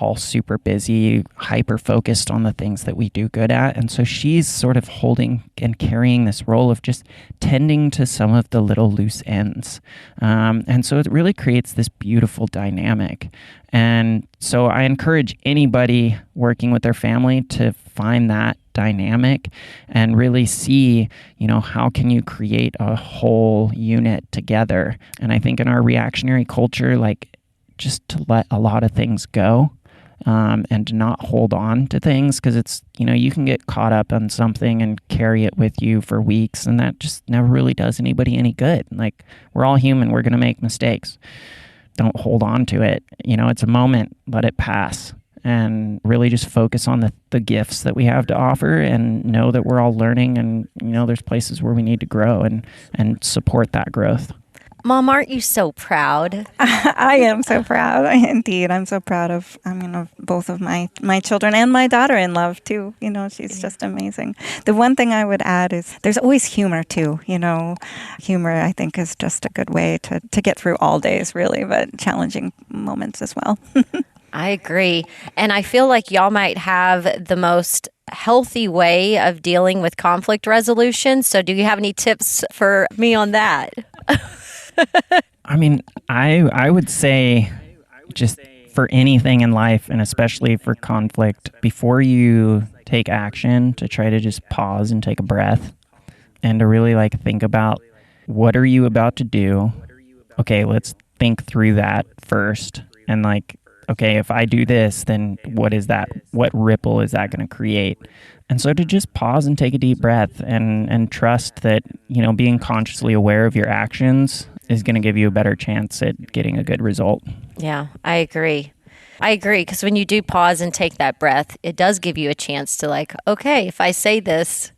all super busy, hyper focused on the things that we do good at. And so she's sort of holding and carrying this role of just tending to some of the little loose ends. And so it really creates this beautiful dynamic. And so I encourage anybody working with their family to find that dynamic and really see, you know, how can you create a whole unit together? And I think in our reactionary culture, like, just to let a lot of things go, and to not hold on to things, because it's, you know, you can get caught up on something and carry it with you for weeks, and that just never really does anybody any good. Like, we're all human, we're going to make mistakes. Don't hold on to it. You know, it's a moment, let it pass, and really just focus on the gifts that we have to offer, and know that we're all learning, and, you know, there's places where we need to grow and support that growth. Mom, aren't you so proud? I am so proud. Indeed, I'm so proud of, of both of my children and my daughter-in-law too. You know, she's just amazing. The one thing I would add is there's always humor too. You know, humor, I think, is just a good way to get through all days, really, but challenging moments as well. I agree. And I feel like y'all might have the most healthy way of dealing with conflict resolution. So do you have any tips for me on that? I mean, I would say just for anything in life, and especially for conflict, before you take action, to try to just pause and take a breath and to really like think about, what are you about to do? Okay, let's think through that first. And like, okay, if I do this, then what is that? What ripple is that going to create? And so to just pause and take a deep breath and trust that, you know, being consciously aware of your actions is going to give you a better chance at getting a good result. Yeah, I agree. Because when you do pause and take that breath, it does give you a chance to like, okay, if I say this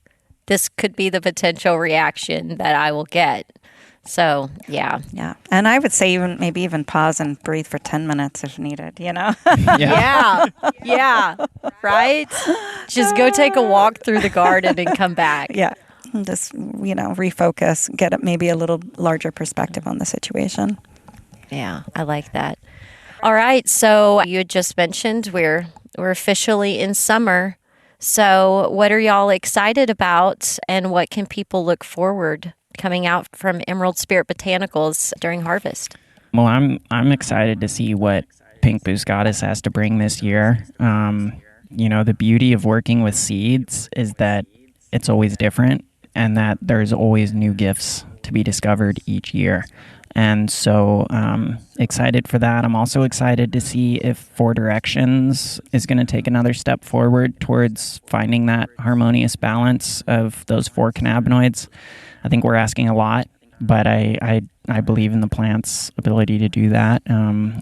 could be the potential reaction that I will get. So, yeah. Yeah. And I would say maybe even pause and breathe for 10 minutes if needed, you know? Yeah. Right? Just go take a walk through the garden and come back. Yeah. Just, you know, refocus, get maybe a little larger perspective on the situation. Yeah, I like that. All right. So you had just mentioned we're officially in summer. So what are y'all excited about, and what can people look forward coming out from Emerald Spirit Botanicals during harvest? Well, I'm excited to see what Pink Booze Goddess has to bring this year. You know, the beauty of working with seeds is that it's always different, and that there's always new gifts to be discovered each year. And so excited for that. I'm also excited to see if Four Directions is going to take another step forward towards finding that harmonious balance of those 4 cannabinoids. I think we're asking a lot, but I believe in the plant's ability to do that. And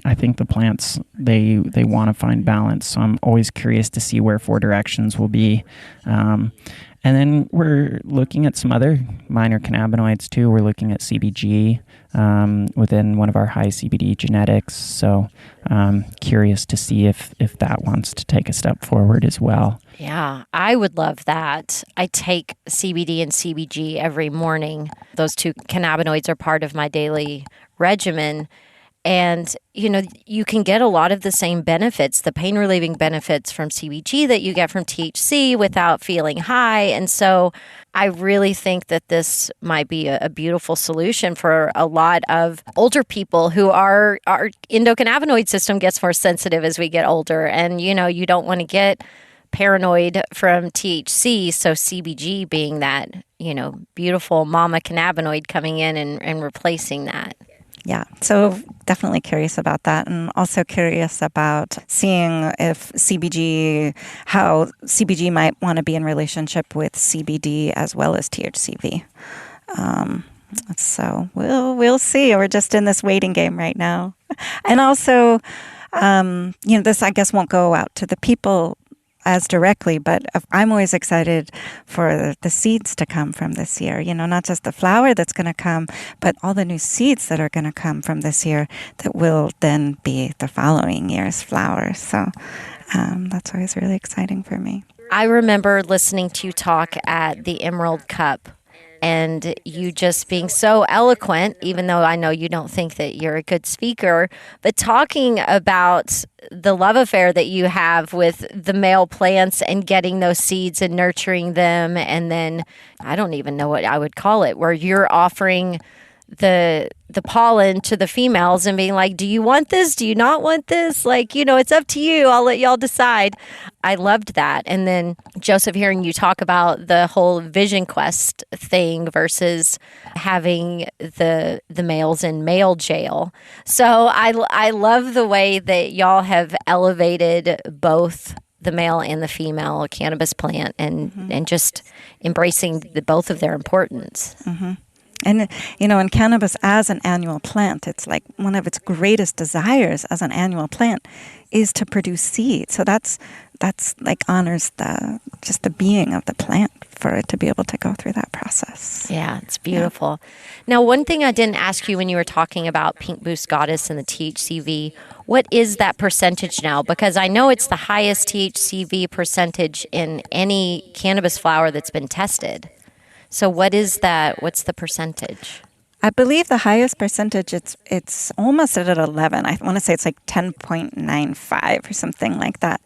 I think the plants, they want to find balance. So I'm always curious to see where Four Directions will be. And then we're looking at some other minor cannabinoids too. We're looking at CBG within one of our high CBD genetics. So curious to see if that wants to take a step forward as well. Yeah, I would love that. I take CBD and CBG every morning. Those 2 cannabinoids are part of my daily regimen. And, you know, you can get a lot of the same benefits, the pain relieving benefits from CBG that you get from THC without feeling high. And so I really think that this might be a beautiful solution for a lot of older people who our endocannabinoid system gets more sensitive as we get older. And, you know, you don't want to get paranoid from THC. So CBG being that, you know, beautiful mama cannabinoid coming in and replacing that. Yeah, so definitely curious about that, and also curious about seeing if how CBG might want to be in relationship with CBD as well as THCV. So we'll see. We're just in this waiting game right now, and also, this I guess won't go out to the people as directly, but I'm always excited for the seeds to come from this year. Not just the flower that's going to come, but all the new seeds that are going to come from this year that will then be the following year's flower. So that's always really exciting for me. I remember listening to you talk at the Emerald Cup, and you just being so eloquent, even though I know you don't think that you're a good speaker, but talking about the love affair that you have with the male plants and getting those seeds and nurturing them. And then I don't even know what I would call it, where you're offering the pollen to the females and being like, do you want this? Do you not want this? Like, it's up to you. I'll let y'all decide. I loved that. And then Joseph, hearing you talk about the whole vision quest thing versus having the males in male jail. So I love the way that y'all have elevated both the male and the female cannabis plant and just embracing both of their importance. Mm-hmm. And, in cannabis as an annual plant, it's like one of its greatest desires as an annual plant is to produce seed. So that's like honors the being of the plant for it to be able to go through that process. Yeah, it's beautiful. Yeah. Now, one thing I didn't ask you when you were talking about Pink Boost Goddess and the THCV, what is that percentage now? Because I know it's the highest THCV percentage in any cannabis flower that's been tested. So what is that? What's the percentage? I believe the highest percentage, it's almost at 11. I want to say it's like 10.95 or something like that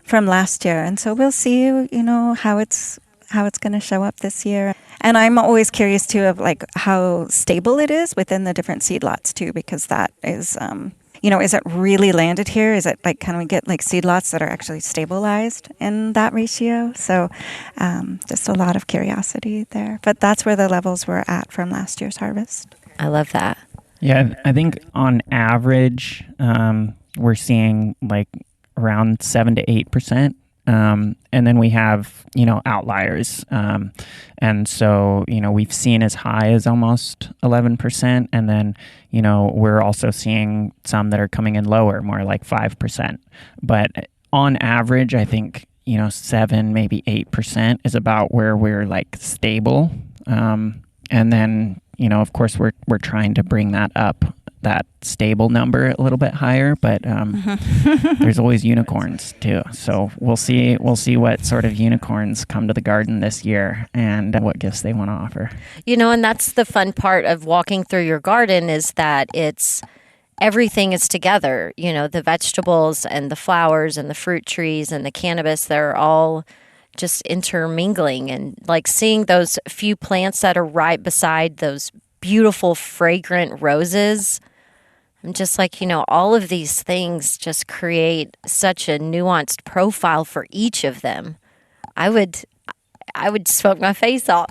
from last year. And so we'll see, how it's going to show up this year. And I'm always curious too of like how stable it is within the different seed lots too, because that is is it really landed here? Is it like, can we get like seed lots that are actually stabilized in that ratio? So just a lot of curiosity there. But that's where the levels were at from last year's harvest. I love that. Yeah, I think on average, we're seeing like around 7 to 8%. And then we have, outliers. And so, we've seen as high as almost 11%. And then, we're also seeing some that are coming in lower, more like 5%. But on average, I think, 7, maybe 8% is about where we're like stable. And then, of course, we're trying to bring that up, that stable number a little bit higher, but there's always unicorns too. So we'll see what sort of unicorns come to the garden this year and what gifts they want to offer. And that's the fun part of walking through your garden is that everything is together. The vegetables and the flowers and the fruit trees and the cannabis, they're all just intermingling, and like seeing those few plants that are right beside those beautiful fragrant roses. I'm just like, all of these things just create such a nuanced profile for each of them. I would smoke my face off.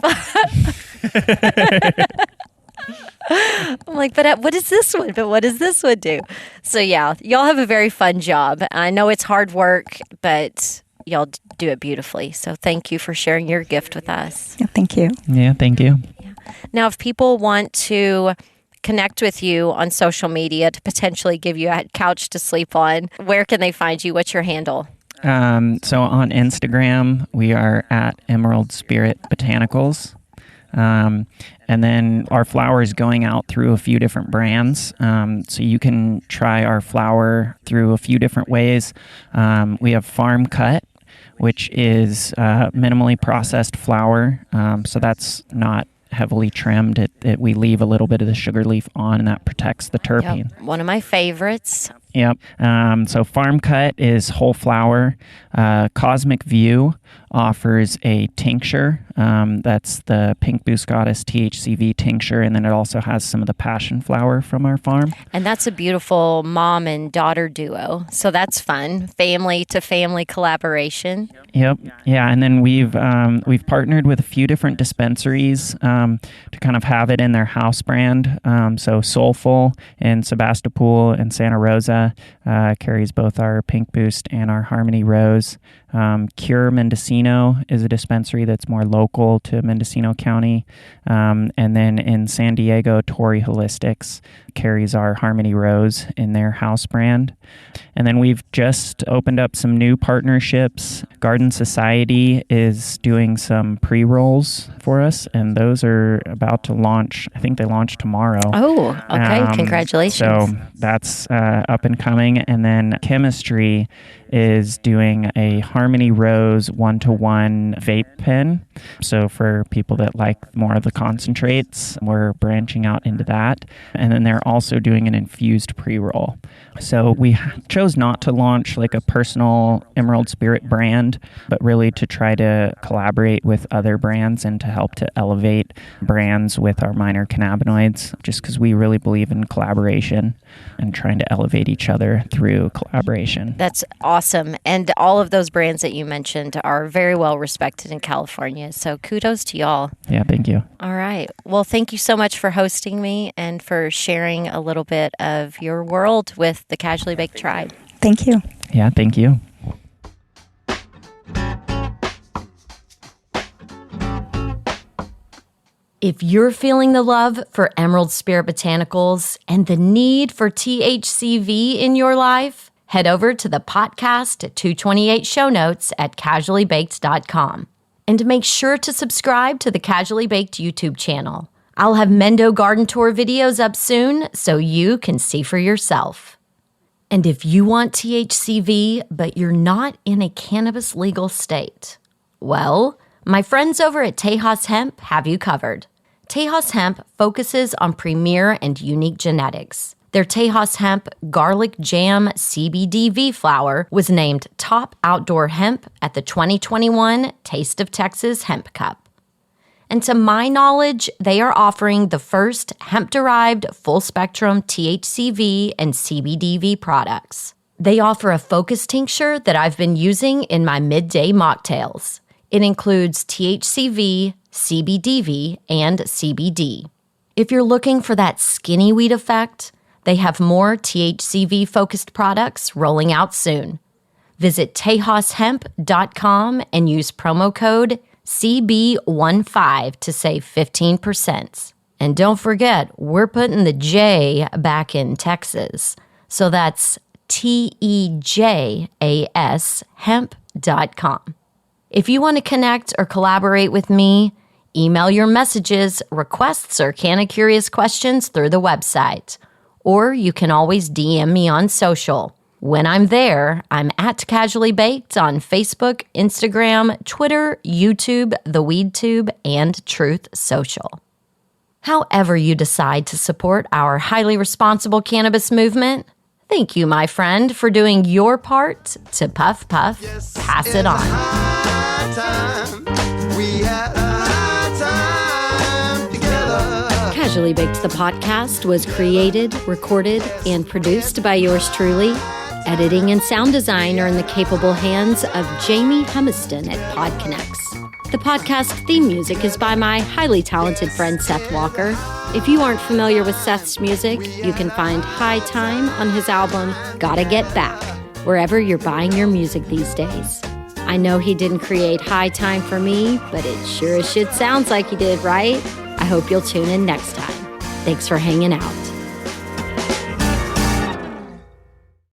I'm like, but what is this one? But what does this one do? So yeah, y'all have a very fun job. I know it's hard work, but y'all do it beautifully. So thank you for sharing your gift with us. Yeah, thank you. Yeah, thank you. Yeah. Now, if people want to connect with you on social media to potentially give you a couch to sleep on, where can they find you? What's your handle? So on Instagram, we are at Emerald Spirit Botanicals. And then our flower is going out through a few different brands. So you can try our flower through a few different ways. We have Farm Cut, which is minimally processed flower. So that's not heavily trimmed. We leave a little bit of the sugar leaf on, and that protects the terpene. Yep. One of my favorites. Yep. So Farm Cut is whole flower. Cosmic View offers a tincture. That's the Pink Boost Goddess THCV tincture, and then it also has some of the passion flower from our farm. And that's a beautiful mom and daughter duo. So that's fun. Family to family collaboration. Yep. Yeah, and then we've partnered with a few different dispensaries to kind of have it in their house brand. So Soulful in Sebastopol and Santa Rosa carries both our Pink Boost and our Harmony Rose. Cure Mendocino is a dispensary that's more local to Mendocino County. And then in San Diego, Torrey Holistics carries our Harmony Rose in their house brand. And then we've just opened up some new partnerships. Garden Society is doing some pre-rolls for us, and those are about to launch. I think they launch tomorrow. Oh, okay. Congratulations. So that's up and coming. And then Chemistry is doing a Harmony Rose 1-to-1 vape pen. So for people that like more of the concentrates, we're branching out into that. And then they're also doing an infused pre-roll. So we chose not to launch like a personal Emerald Spirit brand, but really to try to collaborate with other brands and to help to elevate brands with our minor cannabinoids, just because we really believe in collaboration and trying to elevate each other through collaboration. That's awesome. And all of those brands that you mentioned are very well respected in California. So kudos to y'all. Yeah, thank you. All right. Well, thank you so much for hosting me and for sharing a little bit of your world with the Casually Baked Tribe. Thank you. Yeah, thank you. If you're feeling the love for Emerald Spirit Botanicals and the need for THCV in your life, head over to the Potcast 228 show notes at casuallybaked.com. And make sure to subscribe to the Casually Baked YouTube channel. I'll have Mendo Garden Tour videos up soon so you can see for yourself. And if you want THCV, but you're not in a cannabis-legal state, well, my friends over at Tejas Hemp have you covered. Tejas Hemp focuses on premier and unique genetics. Their Tejas Hemp Garlic Jam CBDV flower was named Top Outdoor Hemp at the 2021 Taste of Texas Hemp Cup. And to my knowledge, they are offering the first hemp-derived full-spectrum THCV and CBDV products. They offer a focus tincture that I've been using in my midday mocktails. It includes THCV, CBDV, and CBD. If you're looking for that skinny weed effect, they have more THCV-focused products rolling out soon. Visit tejashemp.com and use promo code CB15 to save 15%. And don't forget, we're putting the J back in Texas. So that's TEJAS hemp.com. If you want to connect or collaborate with me, email your messages, requests, or Canna Curious questions through the website. Or you can always DM me on social. When I'm there, I'm at Casually Baked on Facebook, Instagram, Twitter, YouTube, The WeedTube, and Truth Social. However you decide to support our highly responsible cannabis movement, thank you, my friend, for doing your part to puff, puff, pass it on. We had a high time together. Casually Baked, the podcast, was created, recorded, and produced by yours truly. Editing and sound design are in the capable hands of Jamie Humiston at PodConnects. The podcast theme music is by my highly talented friend Seth Walker. If you aren't familiar with Seth's music, you can find High Time on his album Gotta Get Back, wherever you're buying your music these days. I know he didn't create High Time for me, but it sure as shit sounds like he did, right? I hope you'll tune in next time. Thanks for hanging out.